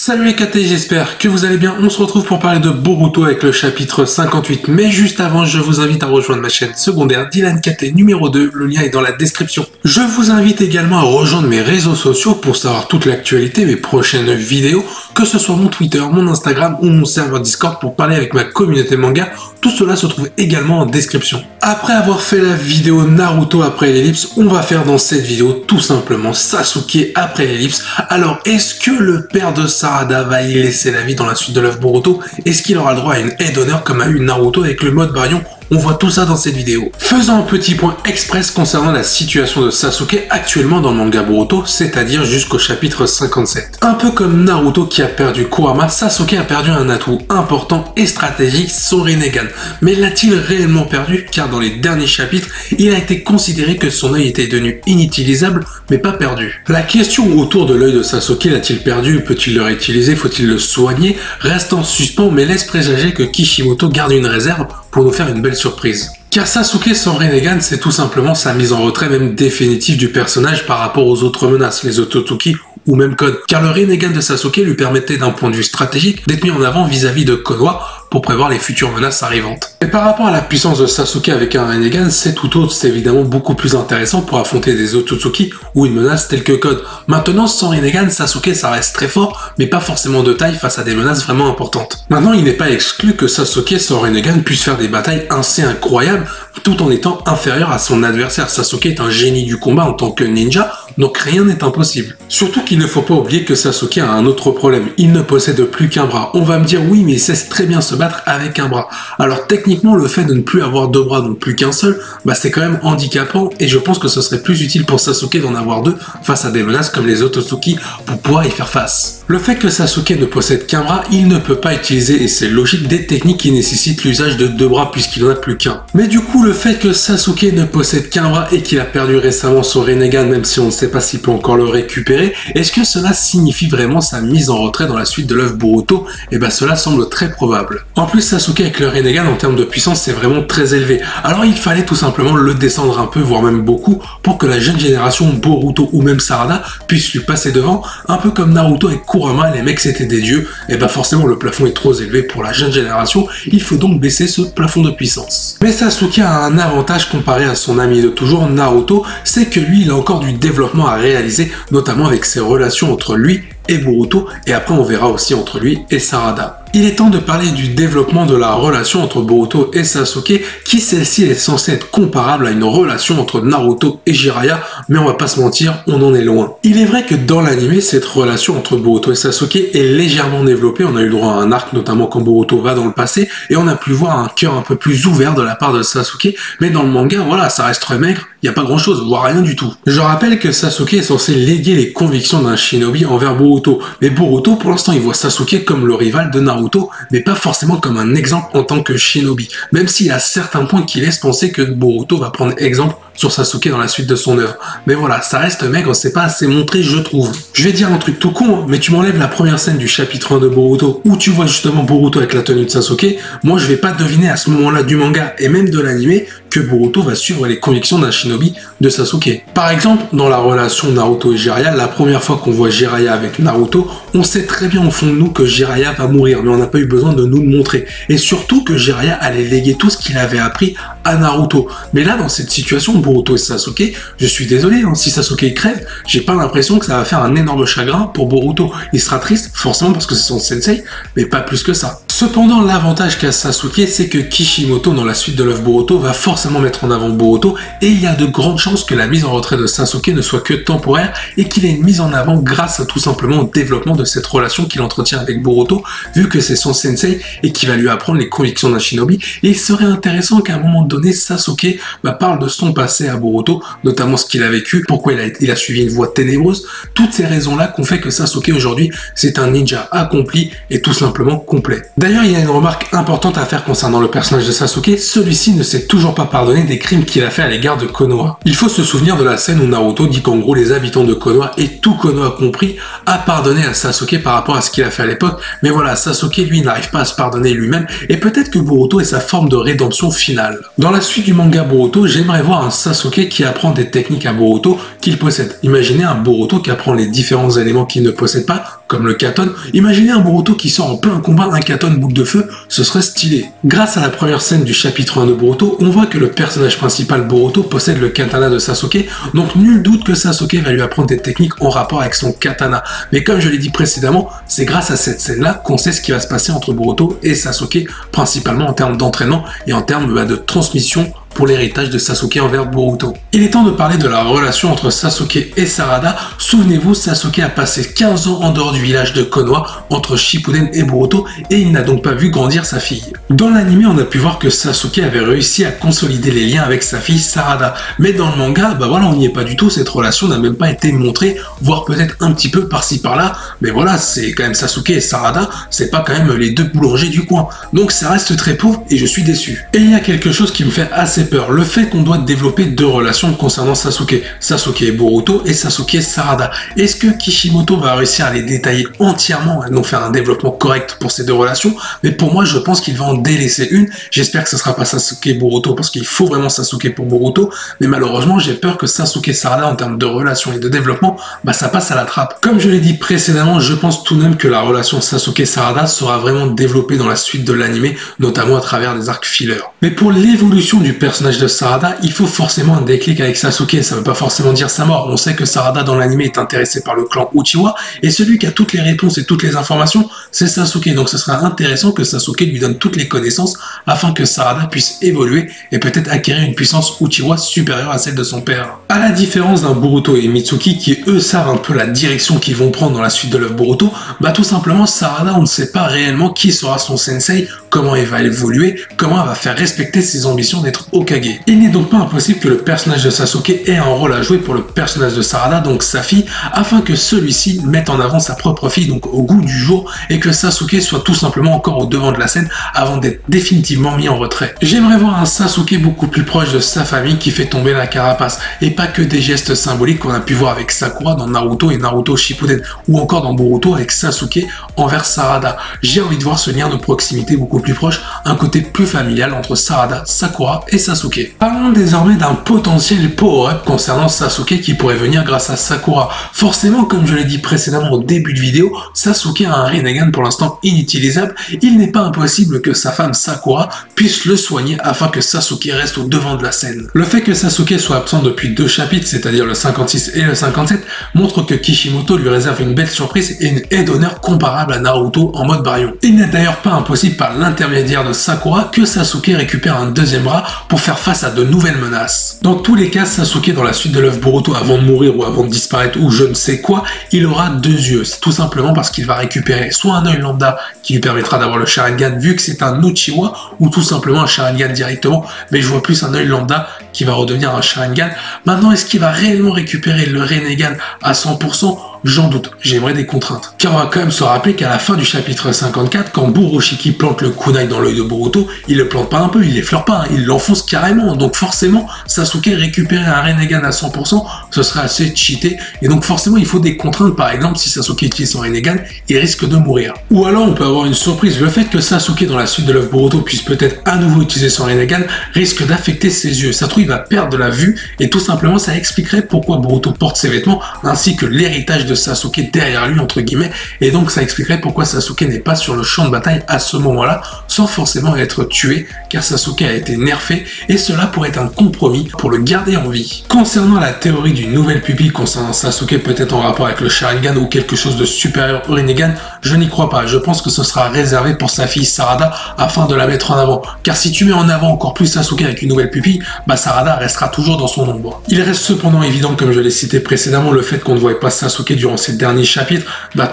Salut les KT, j'espère que vous allez bien. On se retrouve pour parler de Boruto avec le chapitre 58. Mais juste avant, je vous invite à rejoindre ma chaîne secondaire Dylan KT numéro 2. Le lien est dans la description. Je vous invite également à rejoindre mes réseaux sociaux pour savoir toute l'actualité, mes prochaines vidéos, que ce soit mon Twitter, mon Instagram ou mon serveur Discord pour parler avec ma communauté manga. Tout cela se trouve également en description. Après avoir fait la vidéo Naruto après l'ellipse, on va faire dans cette vidéo tout simplement Sasuke après l'ellipse. Alors, est-ce que le père de Sarada va y laisser la vie dans la suite de l'œuvre Boruto? Est-ce qu'il aura le droit à une aide d'honneur comme a eu Naruto avec le mode Baryon? On voit tout ça dans cette vidéo. Faisons un petit point express concernant la situation de Sasuke actuellement dans le manga Boruto, c'est-à-dire jusqu'au chapitre 57. Un peu comme Naruto qui a perdu Kurama, Sasuke a perdu un atout important et stratégique, son Rinnegan. Mais l'a-t-il réellement perdu? Car dans les derniers chapitres, il a été considéré que son œil était devenu inutilisable, mais pas perdu. La question autour de l'œil de Sasuke, l'a-t-il perdu? Peut-il le réutiliser? Faut-il le soigner? Reste en suspens, mais laisse présager que Kishimoto garde une réserve pour nous faire une belle surprise. Car Sasuke sans Rinnegan, c'est tout simplement sa mise en retrait même définitive du personnage par rapport aux autres menaces, les Otsutsuki ou même Code. Car le Rinnegan de Sasuke lui permettait d'un point de vue stratégique d'être mis en avant vis-à-vis de Konoha pour prévoir les futures menaces arrivantes. Et par rapport à la puissance de Sasuke avec un Rinnegan, c'est tout autre, c'est évidemment beaucoup plus intéressant pour affronter des Otsutsuki ou une menace telle que Code. Maintenant, sans Rinnegan, Sasuke ça reste très fort, mais pas forcément de taille face à des menaces vraiment importantes. Maintenant, il n'est pas exclu que Sasuke sans Rinnegan puisse faire des batailles assez incroyables, tout en étant inférieur à son adversaire. Sasuke est un génie du combat en tant que ninja, donc rien n'est impossible. Surtout qu'il ne faut pas oublier que Sasuke a un autre problème, il ne possède plus qu'un bras. On va me dire oui, mais il sait très bien se battre avec un bras. Alors techniquement, le fait de ne plus avoir deux bras, donc plus qu'un seul, c'est quand même handicapant, et je pense que ce serait plus utile pour Sasuke d'en avoir deux face à des menaces comme les Otsutsuki pour pouvoir y faire face. Le fait que Sasuke ne possède qu'un bras, il ne peut pas utiliser, et c'est logique, des techniques qui nécessitent l'usage de deux bras puisqu'il n'en a plus qu'un. Mais du coup, le fait que Sasuke ne possède qu'un bras et qu'il a perdu récemment son Rinnegan, même si on ne sait pas s'il peut encore le récupérer, est-ce que cela signifie vraiment sa mise en retrait dans la suite de l'œuvre Boruto? Cela semble très probable. En plus, Sasuke avec le Rinnegan en termes de puissance c'est vraiment très élevé. Alors il fallait tout simplement le descendre un peu, voire même beaucoup, pour que la jeune génération Boruto ou même Sarada puisse lui passer devant, un peu comme Naruto et Kurama, les mecs c'était des dieux, forcément le plafond est trop élevé pour la jeune génération, il faut donc baisser ce plafond de puissance. Mais Sasuke a un avantage comparé à son ami de toujours Naruto, c'est que lui il a encore du développement à réaliser, notamment avec ses relations entre lui et Boruto, et après on verra aussi entre lui et Sarada. Il est temps de parler du développement de la relation entre Boruto et Sasuke, qui celle-ci est censée être comparable à une relation entre Naruto et Jiraiya, mais on va pas se mentir, on en est loin. Il est vrai que dans l'anime, cette relation entre Boruto et Sasuke est légèrement développée, on a eu le droit à un arc, notamment quand Boruto va dans le passé, et on a pu voir un cœur un peu plus ouvert de la part de Sasuke, mais dans le manga, voilà, ça reste très maigre, il n'y a pas grand chose, voire rien du tout. Je rappelle que Sasuke est censé léguer les convictions d'un shinobi envers Boruto, mais Boruto, pour l'instant, il voit Sasuke comme le rival de Naruto, mais pas forcément comme un exemple en tant que shinobi, même s'il y a certains points qui laissent penser que Boruto va prendre exemple sur Sasuke dans la suite de son œuvre. Mais voilà, ça reste maigre, c'est pas assez montré, je trouve. Je vais dire un truc tout con, mais tu m'enlèves la première scène du chapitre 1 de Boruto, où tu vois justement Boruto avec la tenue de Sasuke, moi je vais pas deviner à ce moment-là du manga, et même de l'anime, que Boruto va suivre les convictions d'un shinobi de Sasuke. Par exemple, dans la relation Naruto et Jiraiya, la première fois qu'on voit Jiraiya avec Naruto, on sait très bien au fond de nous que Jiraiya va mourir, mais on n'a pas eu besoin de nous le montrer. Et surtout que Jiraiya allait léguer tout ce qu'il avait appris à Naruto. Mais là, dans cette situation, Boruto et Sasuke, je suis désolé, si Sasuke crève, j'ai pas l'impression que ça va faire un énorme chagrin pour Boruto. Il sera triste, forcément parce que c'est son sensei, mais pas plus que ça. Cependant, l'avantage qu'a Sasuke, c'est que Kishimoto, dans la suite de l'œuvre Boruto, va forcément mettre en avant Boruto, et il y a de grandes chances que la mise en retrait de Sasuke ne soit que temporaire, et qu'il ait une mise en avant grâce à tout simplement au développement de cette relation qu'il entretient avec Boruto, vu que c'est son sensei, et qui va lui apprendre les convictions d'un shinobi, et il serait intéressant qu'à un moment donné, Sasuke parle de son passé à Boruto, notamment ce qu'il a vécu, pourquoi il a suivi une voie ténébreuse, toutes ces raisons-là qu'on fait que Sasuke aujourd'hui, c'est un ninja accompli, et tout simplement complet. D'ailleurs, il y a une remarque importante à faire concernant le personnage de Sasuke, celui-ci ne s'est toujours pas pardonné des crimes qu'il a fait à l'égard de Konoha. Il faut se souvenir de la scène où Naruto dit qu'en gros les habitants de Konoha, et tout Konoha compris, a pardonné à Sasuke par rapport à ce qu'il a fait à l'époque, mais voilà, Sasuke lui n'arrive pas à se pardonner lui-même, et peut-être que Boruto est sa forme de rédemption finale. Dans la suite du manga Boruto, j'aimerais voir un Sasuke qui apprend des techniques à Boruto qu'il possède. Imaginez un Boruto qui apprend les différents éléments qu'il ne possède pas, comme le Katon. Imaginez un Boruto qui sort en plein combat un Katon boucle de feu, ce serait stylé. Grâce à la première scène du chapitre 1 de Boruto, on voit que le personnage principal Boruto possède le katana de Sasuke, donc nul doute que Sasuke va lui apprendre des techniques en rapport avec son katana. Mais comme je l'ai dit précédemment, c'est grâce à cette scène-là qu'on sait ce qui va se passer entre Boruto et Sasuke, principalement en termes d'entraînement et en termes de transmission pour l'héritage de Sasuke envers Boruto. Il est temps de parler de la relation entre Sasuke et Sarada. Souvenez-vous, Sasuke a passé 15 ans en dehors du village de Konoha, entre Shippuden et Boruto, et il n'a donc pas vu grandir sa fille. Dans l'anime, on a pu voir que Sasuke avait réussi à consolider les liens avec sa fille Sarada, mais dans le manga, voilà, on n'y est pas du tout, cette relation n'a même pas été montrée, voire peut-être un petit peu par-ci par-là, mais voilà, c'est quand même Sasuke et Sarada, c'est pas quand même les deux boulangers du coin, donc ça reste très pauvre et je suis déçu. Et il y a quelque chose qui me fait assez peur, le fait qu'on doit développer deux relations concernant Sasuke et Boruto et Sasuke et Sarada. Est-ce que Kishimoto va réussir à les détailler entièrement et donc faire un développement correct pour ces deux relations? Mais pour moi, je pense qu'il va en délaisser une. J'espère que ce sera pas Sasuke et Boruto parce qu'il faut vraiment Sasuke pour Boruto, mais malheureusement, j'ai peur que Sasuke et Sarada en termes de relations et de développement, ça passe à la trappe. Comme je l'ai dit précédemment, je pense tout de même que la relation Sasuke et Sarada sera vraiment développée dans la suite de l'anime, notamment à travers des arcs fillers. Mais pour l'évolution du personnage de Sarada, il faut forcément un déclic avec Sasuke, ça veut pas forcément dire sa mort. On sait que Sarada dans l'anime est intéressé par le clan Uchiwa, et celui qui a toutes les réponses et toutes les informations, c'est Sasuke. Donc ce sera intéressant que Sasuke lui donne toutes les connaissances afin que Sarada puisse évoluer et peut-être acquérir une puissance Uchiwa supérieure à celle de son père. À la différence d'un Boruto et Mitsuki qui eux savent un peu la direction qu'ils vont prendre dans la suite de l'œuvre Boruto, tout simplement Sarada on ne sait pas réellement qui sera son sensei, comment il va évoluer, comment elle va faire respecter ses ambitions d'être Hokage. Il n'est donc pas impossible que le personnage de Sasuke ait un rôle à jouer pour le personnage de Sarada, donc sa fille, afin que celui-ci mette en avant sa propre fille, donc au goût du jour, et que Sasuke soit tout simplement encore au devant de la scène avant d'être définitivement mis en retrait. J'aimerais voir un Sasuke beaucoup plus proche de sa famille qui fait tomber la carapace, et pas que des gestes symboliques qu'on a pu voir avec Sakura dans Naruto et Naruto Shippuden, ou encore dans Boruto avec Sasuke envers Sarada. J'ai envie de voir ce lien de proximité beaucoup plus proche, un côté plus familial entre Sarada, Sakura et Sasuke. Parlons désormais d'un potentiel power-up concernant Sasuke qui pourrait venir grâce à Sakura. Forcément, comme je l'ai dit précédemment au début de vidéo, Sasuke a un Rinnegan pour l'instant inutilisable. Il n'est pas impossible que sa femme Sakura puisse le soigner afin que Sasuke reste au devant de la scène. Le fait que Sasuke soit absent depuis 2 chapitres, c'est-à-dire le 56 et le 57, montre que Kishimoto lui réserve une belle surprise et une aide d'honneur comparable à Naruto en mode Baryon. Il n'est d'ailleurs pas impossible par l'intermédiaire de Sakura que Sasuke récupère un deuxième bras pour faire face à de nouvelles menaces. Dans tous les cas, Sasuke dans la suite de l'œuvre Boruto, avant de mourir ou avant de disparaître ou je ne sais quoi, il aura 2 yeux. C'est tout simplement parce qu'il va récupérer soit un œil lambda qui lui permettra d'avoir le Sharingan vu que c'est un Uchiwa, ou tout simplement un Sharingan directement, mais je vois plus un œil lambda qui va redevenir un Sharingan. Maintenant, est-ce qu'il va réellement récupérer le Rinnegan à 100%? J'en doute, j'aimerais des contraintes. Car on va quand même se rappeler qu'à la fin du chapitre 54, quand Buroshiki plante le kunai dans l'œil de Boruto, il le plante pas un peu, il l'effleure pas, il l'enfonce carrément. Donc forcément, Sasuke récupérer un Rinnegan à 100%, ce serait assez cheaté. Et donc forcément, il faut des contraintes. Par exemple, si Sasuke utilise son Rinnegan, il risque de mourir. Ou alors, on peut avoir une surprise. Le fait que Sasuke, dans la suite de l'œuvre Boruto, puisse peut-être à nouveau utiliser son Rinnegan, risque d'affecter ses yeux. Ça se trouve, il va perdre de la vue, et tout simplement, ça expliquerait pourquoi Boruto porte ses vêtements, ainsi que l'héritage de Sasuke derrière lui, entre guillemets, et donc ça expliquerait pourquoi Sasuke n'est pas sur le champ de bataille à ce moment-là, sans forcément être tué, car Sasuke a été nerfé, et cela pourrait être un compromis pour le garder en vie. Concernant la théorie d'une nouvelle pupille concernant Sasuke, peut-être en rapport avec le Sharingan ou quelque chose de supérieur au Rinnegan, je n'y crois pas. Je pense que ce sera réservé pour sa fille Sarada afin de la mettre en avant, car si tu mets en avant encore plus Sasuke avec une nouvelle pupille, Sarada restera toujours dans son ombre. Il reste cependant évident, comme je l'ai cité précédemment, le fait qu'on ne voyait pas Sasuke durant ces derniers chapitres,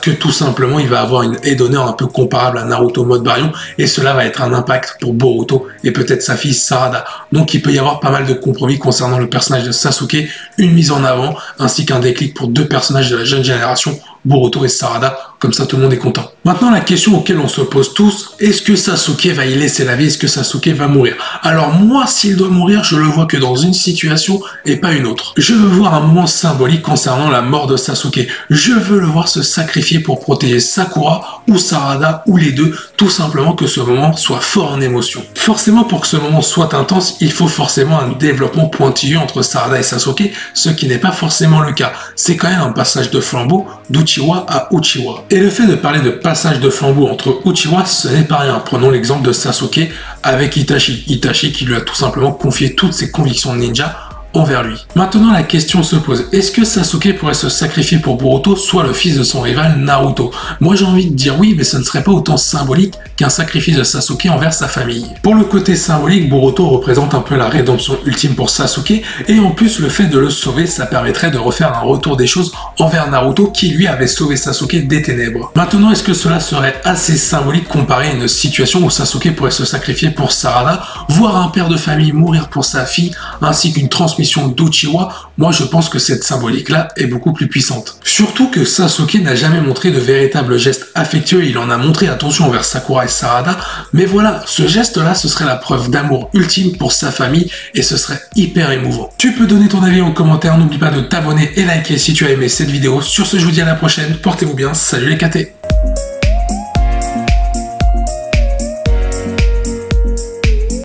que tout simplement il va avoir une aide d'honneur un peu comparable à Naruto mode Baryon, et cela va être un impact pour Boruto et peut-être sa fille Sarada. Donc il peut y avoir pas mal de compromis concernant le personnage de Sasuke, une mise en avant, ainsi qu'un déclic pour 2 personnages de la jeune génération, Boruto et Sarada, comme ça tout le monde est content. Maintenant la question auquel on se pose tous, est-ce que Sasuke va y laisser la vie, est-ce que Sasuke va mourir? Alors moi, s'il doit mourir, je le vois que dans une situation et pas une autre. Je veux voir un moment symbolique concernant la mort de Sasuke. Je veux le voir se sacrifier pour protéger Sakura ou Sarada ou les deux, tout simplement que ce moment soit fort en émotion. Forcément, pour que ce moment soit intense, il faut forcément un développement pointilleux entre Sarada et Sasuke, ce qui n'est pas forcément le cas. C'est quand même un passage de flambeau d'où Uchiwa à Uchiwa. Et le fait de parler de passage de flambeau entre Uchiwa, ce n'est pas rien. Prenons l'exemple de Sasuke avec Itachi. Itachi qui lui a tout simplement confié toutes ses convictions de ninja envers lui. Maintenant, la question se pose, est-ce que Sasuke pourrait se sacrifier pour Boruto, soit le fils de son rival Naruto? Moi j'ai envie de dire oui, mais ce ne serait pas autant symbolique qu'un sacrifice de Sasuke envers sa famille. Pour le côté symbolique, Boruto représente un peu la rédemption ultime pour Sasuke, et en plus le fait de le sauver, ça permettrait de refaire un retour des choses envers Naruto qui lui avait sauvé Sasuke des ténèbres. Maintenant, est-ce que cela serait assez symbolique comparé à une situation où Sasuke pourrait se sacrifier pour Sarada, voir un père de famille mourir pour sa fille, ainsi qu'une transmission d'Uchiwa? Moi je pense que cette symbolique-là est beaucoup plus puissante. Surtout que Sasuke n'a jamais montré de véritables gestes affectueux, il en a montré, attention, envers Sakura et Sarada, mais voilà, ce geste-là, ce serait la preuve d'amour ultime pour sa famille, et ce serait hyper émouvant. Tu peux donner ton avis en commentaire, n'oublie pas de t'abonner et liker si tu as aimé cette vidéo. Sur ce, je vous dis à la prochaine, portez-vous bien, salut les KT.